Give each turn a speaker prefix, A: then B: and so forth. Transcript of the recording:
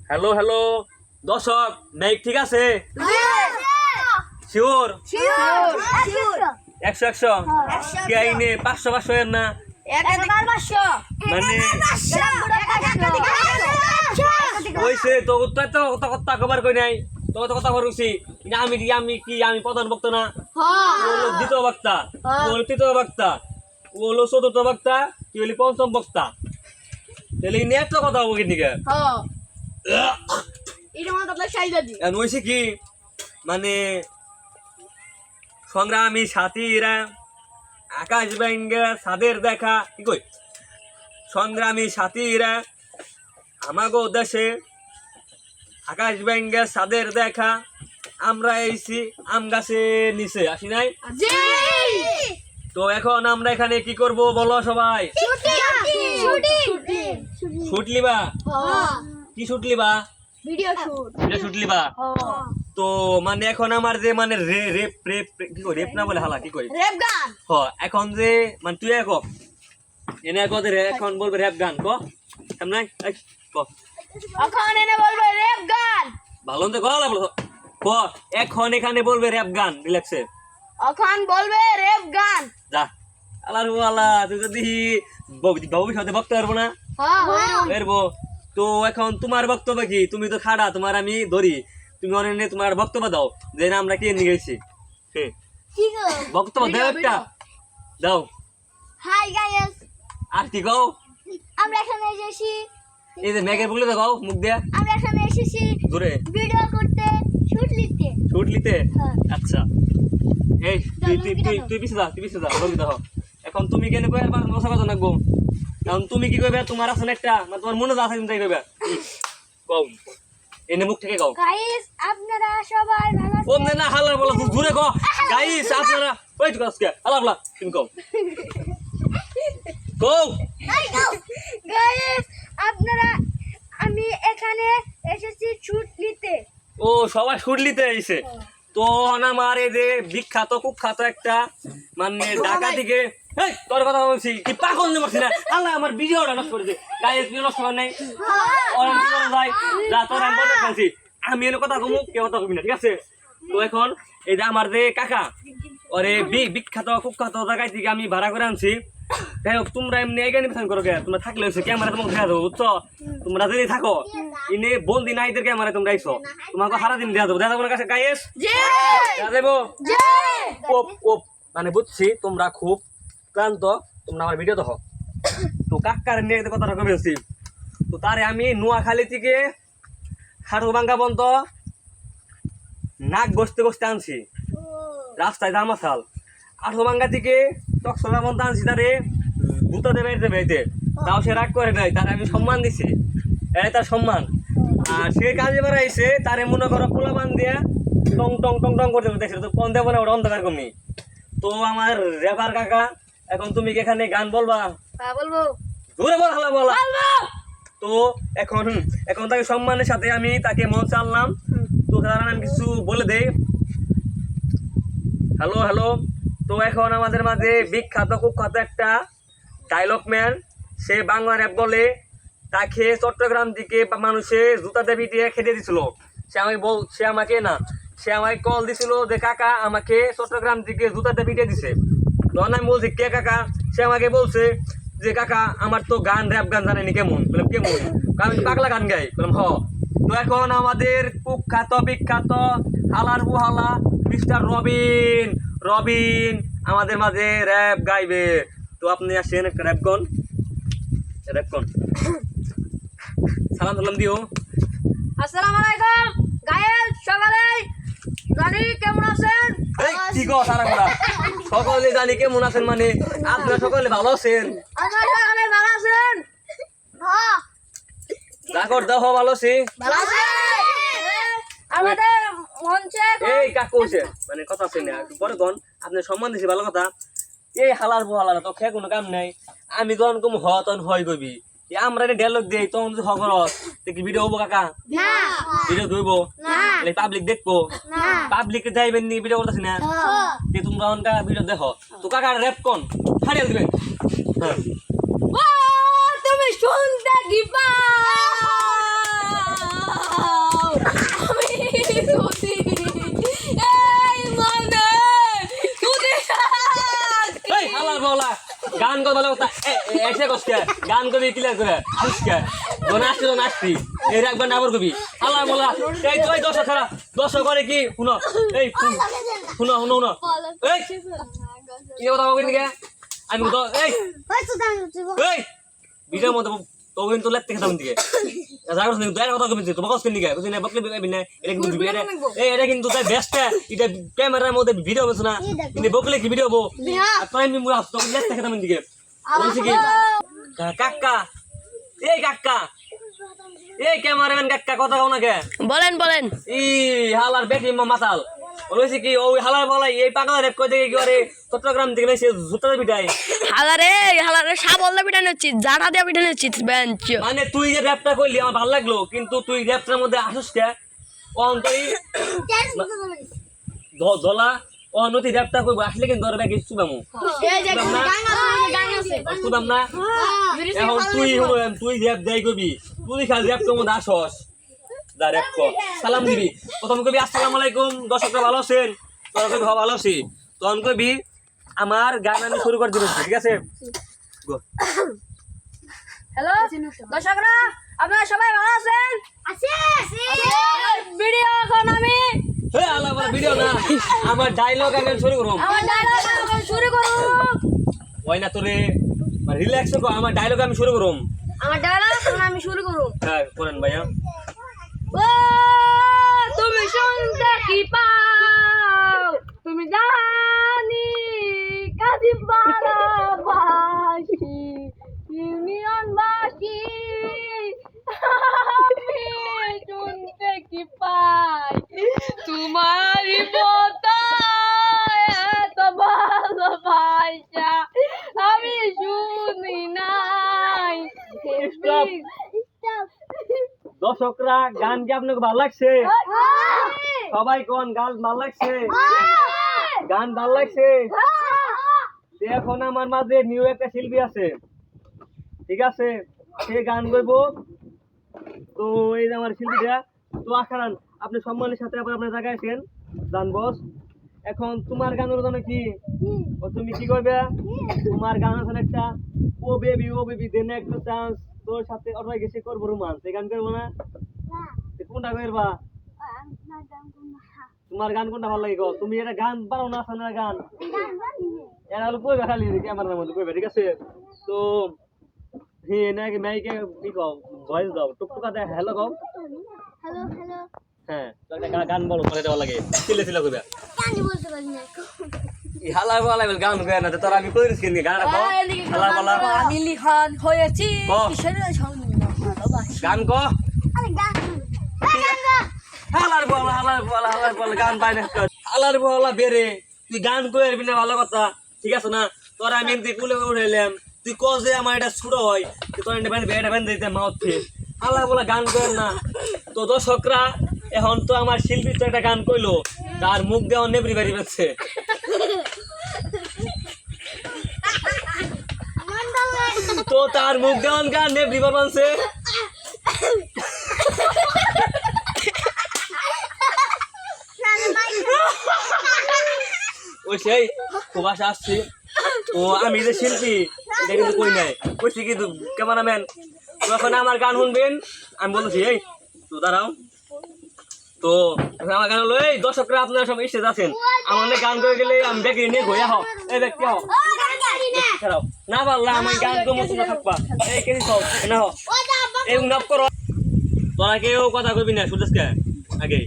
A: Hello hello দর্শক mic ঠিক আছে? শিওর 100 কে আইনে 500 এর না মানে কইছে তো তো কথা কবার কই নাই তো কথা বলছি আমি আমি প্রধান বক্তা না হলো দ্বিতীয় বক্তা হলো তৃতীয় বক্তা হলো চতুর্থ বক্তা কি হলি পঞ্চম বক্তা তাহলে ইনি একটা কথা বলবো কিনিকে হয়েছে কি মানে সংগ্রামী সাথীরা আকাশ ব্যাঙ্গা সাদের দেখা কি কই সংগ্রামী সাথীরা আমাগো দেশে আকাশ ব্যাঙ্গা সাদের দেখা আমরা এইছি আম গাছে নিচে আসি নাই তো এখন আমরা এখানে কি করব বলো সবাই শুট লিবা কি শুট লিবা ভিডিও শুট লিবা তো মানে এখন আমার যে মানে রেপ রেপ কি কই রেপ না বলে হালা কি কই রেপ গান এখন যে মানে তুই এনে এখন বলবে রেপ গান ক সামনে ক
B: এখন এনে বলবে রেপ গান
A: ভালো তো গলা বলো ক এখন এখানে বলবে রেপ গান রিল্যাক্সে
B: এখন বলবে রেপ গান
A: যা আল্লাহর আল্লাহ তুই যদি ভবিষ্যতে বক্তব্য পারবো না পারবো তো এখন তোমার বক্তব্য কি তুমি তো খাড়া তোমার আমি ধরি তুমি অনেক তোমার বক্তব্য দাও যে না আমরা কে নিয়ে গেছি বক্তব্য দাও একটা দাও
B: হাই গাইস
A: আর কি গাও
B: আমরা এখানে এসেছি
A: এই যে মেঘের বলে দাও মুখ দিয়ে
B: আমরা এখানে এসেছি
A: দূরে
B: ভিডিও করতে শুট নিতে
A: আচ্ছা এই তুই পিছে যা বলি দাও এখন তুমি কেন কই আর মশা কথা নাকবো এখন তুমি কি কইবে তোমার আছে একটা মানে তোমার মনে আছে তুমি তাই কইবে কও এনে মুখ থেকে কও
B: গাইস আপনারা সবাই ভালো আছেন
A: ওমনে না হালা বলা ঘুরে কও গাইস আপনারা ওই তো আজকে হালা বলা তুমি কও কও
B: গাইস আপনারা আমি এখানে এসেছি শুট নিতে
A: ও সবাই শুট নিতে আইছে তো আমার এই যে বিখ্যাত কুখ্যাত একটা মানে ঢাকা থেকে এই তোর কথা বলছি কি পাগল না বলছি না আল্লাহ আমার ভিডিওটা নষ্ট করে দে গাইস ভিডিও নষ্ট করে নাই অরেন কি করে যায় যা তোর আমি বলে ফেলছি আমি এর কথা কমু কেউ কথা কবি না ঠিক আছে তো এখন এই যে আমার যে কাকা ওরে বিখ্যাত কুখ্যাত জায়গা থেকে আমি ভাড়া করে আনছি যাই হোক তোমরা এমনি এখানে পেছন করো কে তোমরা থাকলে হচ্ছে ক্যামেরা তোমাকে দেখা দেবো বুঝছো তোমরা যদি থাকো ইনে বন্দি নাইদের ক্যামেরা তোমরা আইসো তোমাকে সারাদিন দেওয়া দেবো দেখা যাবো না কাছে গাইস দেখা দেবো মানে বুঝছি তোমরা খুব ক্লান্ত তোমরা আমার ভিডিও দেখো তো কাকার নিয়ে কথাটা কবে আসছি তো তারে আমি নোয়াখালী থেকে হাটুভাঙ্গা পর্যন্ত নাক বসতে বসতে আনছি রাস্তায় দামাশাল হাটুভাঙ্গা থেকে টকসলা পর্যন্ত আনছি তারে জুতা দেবে তাও সে রাগ করে নাই তার আমি সম্মান দিছি এটাই তার সম্মান আর সে কাজে বেড়াইছে তারে মনে করো পোলা বান দিয়া টং টং টং টং করতে দেখছে তো কোন দেবো না ওটা অন্ধকার কমনি তো আমার রেপার কাকা এখন তুমি কি এখানে গান বলবা
B: বলবো
A: জোরে বল হালা বলা তো এখন তাকে সম্মানের সাথে আমি তাকে মঞ্চে আনলাম তো কারণ আমি কিছু বলে দেই হ্যালো হ্যালো তো এখন আমাদের মাঝে বিখ্যাত কুখ্যাত একটা ডায়লগ ম্যান সে বাংলা র্যাপ বলে তাকে চট্টগ্রাম দিকে মানুষে জুতাতে পিটিয়ে খেতে দিছিল সে আমাকে কল দিছিল যে কাকা আমাকে চট্টগ্রাম দিকে জুতাতে পিটিয়ে দিছে তখন আমি বলছি কে কাকা সে আমাকে বলছে যে কাকা আমার তো গান র্যাপ গান জানেনি কেমন বললাম কেমন আমি তো পাগলা গান গাই বললাম তো এখন আমাদের কুখ্যাত বিখ্যাত হালার বুহালা মিস্টার রবিন আমাদের মাঝে র্যাপ গাইবে তো আপনি আসেন একটা র্যাপ গান সালাম দিও
B: আসসালামু আলাইকুম গায়েস সকালে জানি কেমন আছেন
A: কি গো সারা কথা সকলে জানি কেমন আছেন মানে আপনারা সকলে ভালো আছেন
B: আপনারা সকলে ভালো আছেন হ্যাঁ
A: ডাকর দাও ভালো আছি
B: আমাদের মঞ্চে
A: এই কাকু হইছে মানে কথা আছে না একটু পরে কোন আপনি সম্মান দিছি ভালো কথা এই হালার বহালা তো খেয়ে কোনো কাম নাই আমি যখন কম তখন হয় কবি আমরা ডায়লগ দেই তখন যদি খবরত কি ভিডিও হবো কাকা
B: না
A: ভিডিও ধরব
B: না
A: পাবলিক দেখবো
B: না
A: পাবলিক যাইবেন নি ভিডিও করতেছি না তোমরা অনকা ভিডিও দেখো তো কাকা র্যাপ কোন ফাড়িয়ে দিবেন হ্যাঁ
B: ও তুমি শুনতে কি পাও
A: এসে কষ্টে গান কবি ক্লিয়ার করে খুশকে নাচছি তো নাচছি এর একবার নাবর কবি আল্লাহ মোলা এই তুই দশ করে কি শুনো এই শুনো শুনো শুনো এই কি কথা বলবি নাকি আমি তো এই এই ভিডিওর মধ্যে তো কিন্তু লাগতে খেতাম দিকে জায়গা শুনি দাঁড়া কথা কবি তোমার কষ্ট নিকে বুঝলি না বকলে বিনা এটা কিন্তু এটা কিন্তু তাই বেস্ট এটা ক্যামেরার মধ্যে ভিডিও হচ্ছে না কিন্তু বকলে কি ভিডিও হবো আর তাই আমি মুরা তো লাগতে খেতাম দিকে বলছি কি কাকা এই কাকা এই ক্যামেরাম্যান কাকা কথা কও না কে
B: বলেন বলেন
A: ই হালার বেটি মাতাল বলছি কি ওই হালার বলাই এই পাগলা রেপ কই দেখে কি করে চট্টগ্রাম থেকে এসে জুতার পিটাই
B: হালারে সাবল পিটানো উচিত জানা দিয়ে পিটানো উচিত বেঞ্চ
A: মানে তুই যে র্যাপটা করলি আমার ভালো লাগলো কিন্তু তুই র্যাপটার মধ্যে আসিস কে অন্তরি দলা অনতি র্যাপটা করবো আসলে কিন্তু ধরবে কিছু বামু শুনলাম না এখন তুই র্যাপ দেয় কবি তুই খালি র্যাপটার মধ্যে আসস দা র্যাপ কর সালাম দিবি প্রথম কবি আসসালামু আলাইকুম দর্শকরা ভালো আছেন তোরা কবি ভালো আছি তখন কবি আমার গান আমি শুরু করে দিবি ঠিক আছে গো
B: হ্যালো দর্শকরা আপনারা সবাই ভালো আছেন ভিডিও এখন আমি
A: হে আলা বড় ভিডিও না আমার ডায়লগ আমি শুরু করব
B: আমার ডায়লগ এখন শুরু করব
A: ওই না তোরে রিল্যাক্স কর আমার ডায়লগ আমি শুরু করব
B: আমার ডায়লগ এখন আমি শুরু করব
A: হ্যাঁ করেন ভাইয়া
B: ও তুমি শুনতে কি পাও তুমি জানি কাদিপাড়া বাসি ইউনিয়ন বাসি আমি শুনতে কি পাই তোমারই বোতায় এত ভালোবাসা আমি শুনি নাই
A: Stop. দর্শকরা গান কি আপনাকে ভালো লাগছে সবাই কোন গান ভালো লাগছে গান ভালো লাগছে এখন আমার মাঝে নিউ একটা শিল্পী আছে ঠিক আছে সে গান গাইবো তো এই যে আমার শিল্পীটা তো আখারান আপনি সম্মানের সাথে আবার আপনার জায়গায় আছেন গান বস এখন তোমার গানের জন্য কি ও তুমি কি করবে তোমার গান আছে একটা ও বেবি দেন একটা চান্স তোর সাথে অর্ডার গেছে করবো রোমান্স এই গান করবো না কোনটা করবা তোমার গান কোনটা ভালো লাগে তুমি এটা গান পারো না শোনা গান এরা হলো কইবে খালি ক্যামেরার মধ্যে কইবে ঠিক আছে তো হে নাকি মাইকে কি কও ভয়েস দাও টুকটুকা দে হ্যালো কও হ্যাঁ তো একটা গান বলো তোমাকে ভালো লাগে চিল্লে চিল্লে কইবে হালা বলা গান গায় না তোর আমি কইরিস কিন গান কও হালা বলা
B: আমি লিখন হয়েছি
A: কও।
B: কিসের ভালোবাসি
A: গান কো হালার বলা গান পাই না হালার বলা বেরে তুই গান কইরবি না ভালো কথা ঠিক আছে না তোর আমি এমনি কুলে উঠাইলাম তুই কও যে আমার এটা ছোট হয় তুই তোর এটা বেড়া বেঁধে দিতে মাউথ থেকে হালার বলা গান কর না তো দর্শকরা এখন তো আমার শিল্পী তো একটা গান কইলো তার মুখ দেওয়া নেবরি বাড়ি পাচ্ছে তো তার মুখ দেওয়ান গান নেবরি বাড়ছে ওই সেই প্রবাসে আসছি ও আমি যে শিল্পী এটা কিন্তু কই নাই কইছি কি ক্যামেরাম্যান যখন আমার গান শুনবেন আমি বলছি এই তো দাঁড়াও তো এখন আমার গান হলো এই দর্শকরা আপনারা সব স্টেজ আছেন আমার গান করে গেলে আমি ব্যাগে নিয়ে ঘুরে হও এই ব্যক্তি হও না পারলা আমার গান তো মতো থাকবা এই কেজি সব না হও এই নাপ করো তোরা কেউ কথা কইবি না সুদেশকে আগে